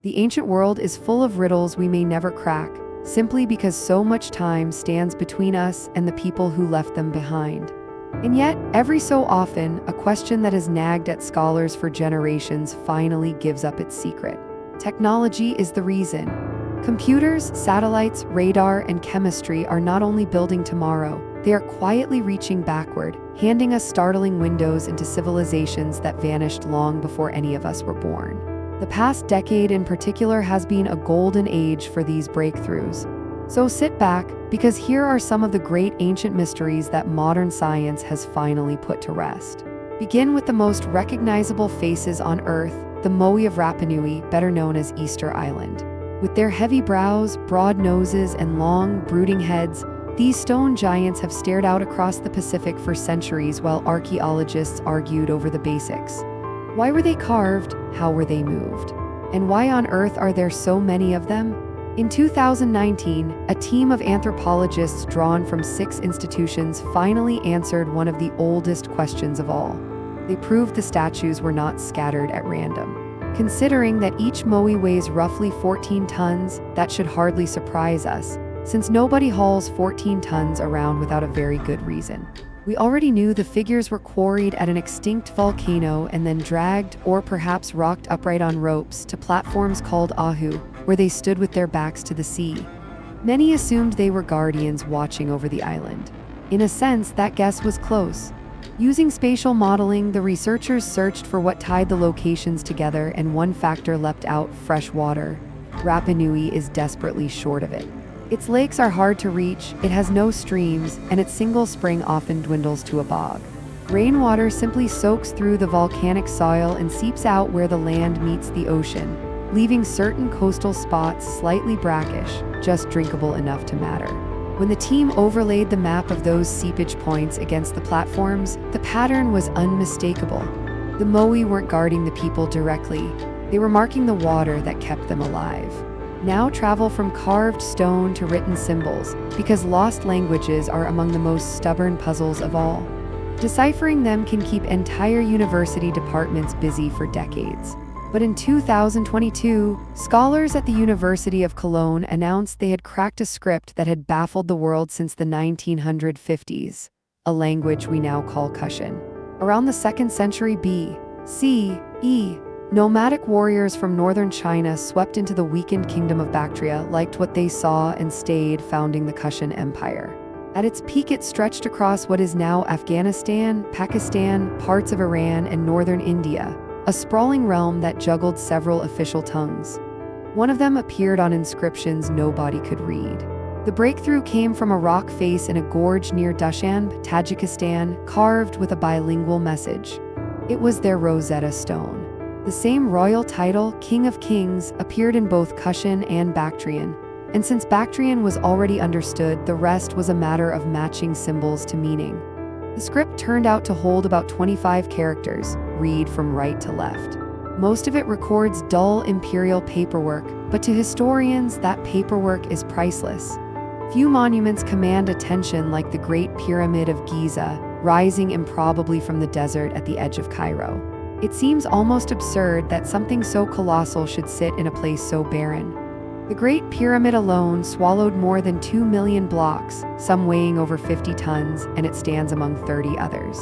The ancient world is full of riddles we may never crack, simply because so much time stands between us and the people who left them behind. And yet, every so often, a question that has nagged at scholars for generations finally gives up its secret. Technology is the reason. Computers, satellites, radar, and chemistry are not only building tomorrow, they are quietly reaching backward, handing us startling windows into civilizations that vanished long before any of us were born. The past decade in particular has been a golden age for these breakthroughs. So sit back, because here are some of the great ancient mysteries that modern science has finally put to rest. Begin with the most recognizable faces on Earth, the Moai of Rapa Nui, better known as Easter Island. With their heavy brows, broad noses, and long, brooding heads, these stone giants have stared out across the Pacific for centuries while archaeologists argued over the basics. Why were they carved? How were they moved? And why on earth are there so many of them? In 2019, a team of anthropologists drawn from 6 institutions finally answered one of the oldest questions of all. They proved the statues were not scattered at random. Considering that each Moai weighs roughly 14 tons, that should hardly surprise us, since nobody hauls 14 tons around without a very good reason. We already knew the figures were quarried at an extinct volcano and then dragged, or perhaps rocked upright on ropes, to platforms called ahu, where they stood with their backs to the sea. Many assumed they were guardians watching over the island. In a sense, that guess was close. Using spatial modeling, the researchers searched for what tied the locations together, and one factor leapt out: fresh water. Rapa Nui is desperately short of it. Its lakes are hard to reach, it has no streams, and its single spring often dwindles to a bog. Rainwater simply soaks through the volcanic soil and seeps out where the land meets the ocean, leaving certain coastal spots slightly brackish, just drinkable enough to matter. When the team overlaid the map of those seepage points against the platforms, the pattern was unmistakable. The Moai weren't guarding the people directly, they were marking the water that kept them alive. Now travel from carved stone to written symbols, because lost languages are among the most stubborn puzzles of all. Deciphering them can keep entire university departments busy for decades. But in 2022, scholars at the University of Cologne announced they had cracked a script that had baffled the world since the 1950s, a language we now call Kushan. Around the 2nd century B.C.E., nomadic warriors from northern China swept into the weakened kingdom of Bactria, liked what they saw, and stayed, founding the Kushan Empire. At its peak, it stretched across what is now Afghanistan, Pakistan, parts of Iran, and northern India, a sprawling realm that juggled several official tongues. One of them appeared on inscriptions nobody could read. The breakthrough came from a rock face in a gorge near Dushanbe, Tajikistan, carved with a bilingual message. It was their Rosetta Stone. The same royal title, King of Kings, appeared in both Kushan and Bactrian, and since Bactrian was already understood, the rest was a matter of matching symbols to meaning. The script turned out to hold about 25 characters, read from right to left. Most of it records dull imperial paperwork, but to historians, that paperwork is priceless. Few monuments command attention like the Great Pyramid of Giza, rising improbably from the desert at the edge of Cairo. It seems almost absurd that something so colossal should sit in a place so barren. The Great Pyramid alone swallowed more than 2 million blocks, some weighing over 50 tons, and it stands among 30 others.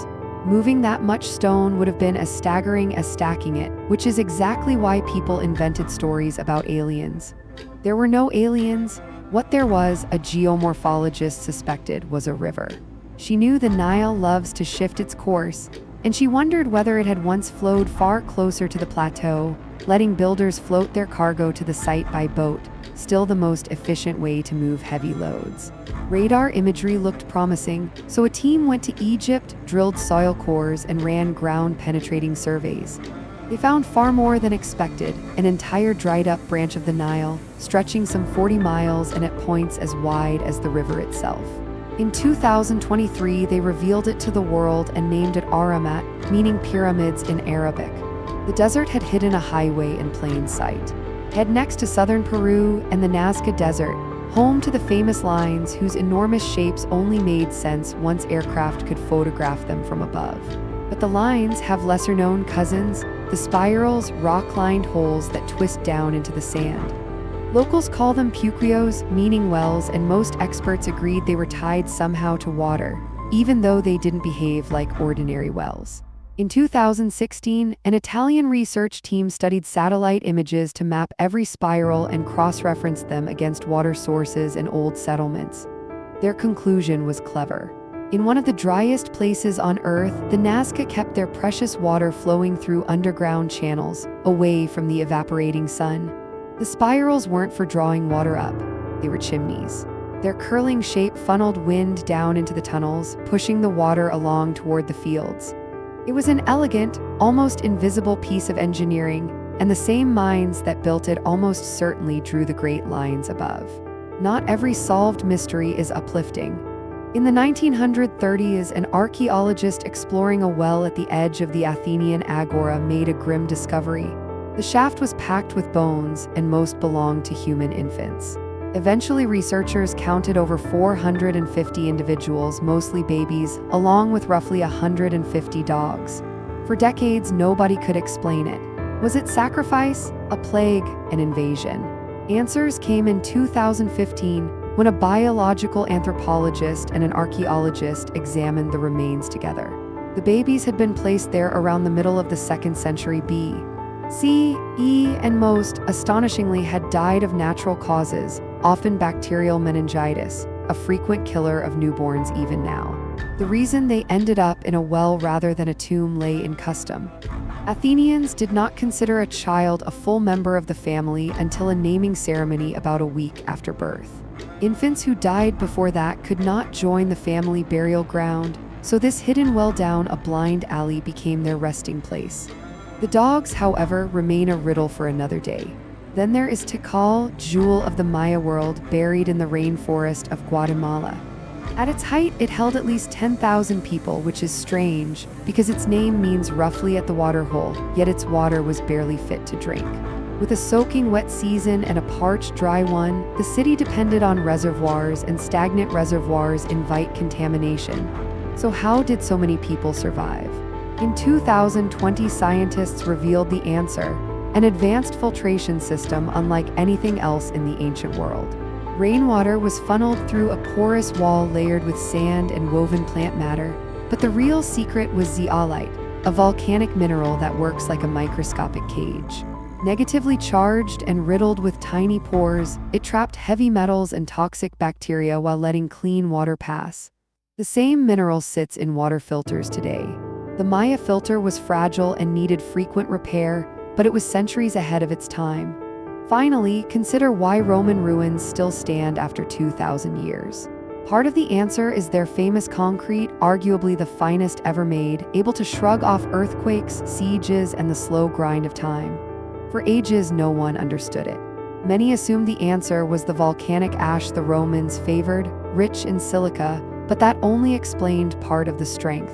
Moving that much stone would have been as staggering as stacking it, which is exactly why people invented stories about aliens. There were no aliens. What there was, a geomorphologist suspected, was a river. She knew the Nile loves to shift its course, and she wondered whether it had once flowed far closer to the plateau, letting builders float their cargo to the site by boat, still the most efficient way to move heavy loads. Radar imagery looked promising, so a team went to Egypt, drilled soil cores, and ran ground-penetrating surveys. They found far more than expected: an entire dried-up branch of the Nile, stretching some 40 miles and at points as wide as the river itself. In 2023, they revealed it to the world and named it Aramat, meaning pyramids in Arabic. The desert had hidden a highway in plain sight. Head next to southern Peru and the Nazca Desert, home to the famous lines whose enormous shapes only made sense once aircraft could photograph them from above. But the lines have lesser-known cousins. the spirals, rock-lined holes that twist down into the sand. Locals call them pucrios, meaning wells, and most experts agreed they were tied somehow to water, even though they didn't behave like ordinary wells. In 2016, an Italian research team studied satellite images to map every spiral and cross-referenced them against water sources and old settlements. Their conclusion was clever. In one of the driest places on Earth, the Nazca kept their precious water flowing through underground channels, away from the evaporating sun. The spirals weren't for drawing water up, they were chimneys. Their curling shape funneled wind down into the tunnels, pushing the water along toward the fields. It was an elegant, almost invisible piece of engineering, and the same minds that built it almost certainly drew the great lines above. Not every solved mystery is uplifting. In the 1930s, an archaeologist exploring a well at the edge of the Athenian agora made a grim discovery. The shaft was packed with bones, and most belonged to human infants. Eventually, researchers counted over 450 individuals, mostly babies, along with roughly 150 dogs. For decades, nobody could explain it. Was it sacrifice, a plague, an invasion? Answers came in 2015 when a biological anthropologist and an archaeologist examined the remains together. The babies had been placed there around the middle of the 2nd century B.C., and most, astonishingly, had died of natural causes, often bacterial meningitis, a frequent killer of newborns even now. The reason they ended up in a well rather than a tomb lay in custom. Athenians did not consider a child a full member of the family until a naming ceremony about a week after birth. Infants who died before that could not join the family burial ground, so this hidden well down a blind alley became their resting place. The dogs, however, remain a riddle for another day. Then there is Tikal, jewel of the Maya world, buried in the rainforest of Guatemala. At its height, it held at least 10,000 people, which is strange, because its name means roughly at the water hole, yet its water was barely fit to drink. With a soaking wet season and a parched dry one, the city depended on reservoirs, and stagnant reservoirs invite contamination. So how did so many people survive? In 2020, scientists revealed the answer: an advanced filtration system unlike anything else in the ancient world. Rainwater was funneled through a porous wall layered with sand and woven plant matter, but the real secret was zeolite, a volcanic mineral that works like a microscopic cage. Negatively charged and riddled with tiny pores, it trapped heavy metals and toxic bacteria while letting clean water pass. The same mineral sits in water filters today. The Maya filter was fragile and needed frequent repair, but it was centuries ahead of its time. Finally, consider why Roman ruins still stand after 2,000 years. Part of the answer is their famous concrete, arguably the finest ever made, able to shrug off earthquakes, sieges, and the slow grind of time. For ages, no one understood it. Many assumed the answer was the volcanic ash the Romans favored, rich in silica, but that only explained part of the strength.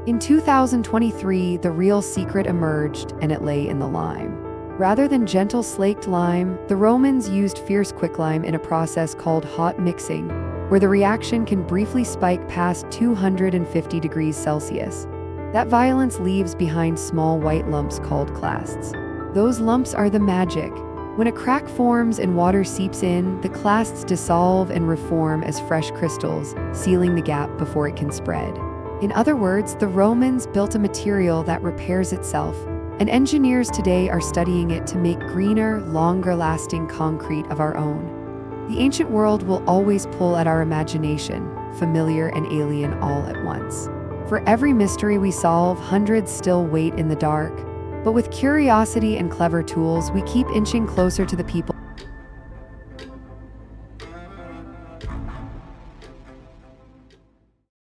In 2023, the real secret emerged, and it lay in the lime. Rather than gentle slaked lime, the Romans used fierce quicklime in a process called hot mixing, where the reaction can briefly spike past 250 degrees Celsius. That violence leaves behind small white lumps called clasts. Those lumps are the magic. When a crack forms and water seeps in, the clasts dissolve and reform as fresh crystals, sealing the gap before it can spread. In other words, the Romans built a material that repairs itself, and engineers today are studying it to make greener, longer-lasting concrete of our own. The ancient world will always pull at our imagination, familiar and alien all at once. For every mystery we solve, hundreds still wait in the dark. But with curiosity and clever tools, we keep inching closer to the people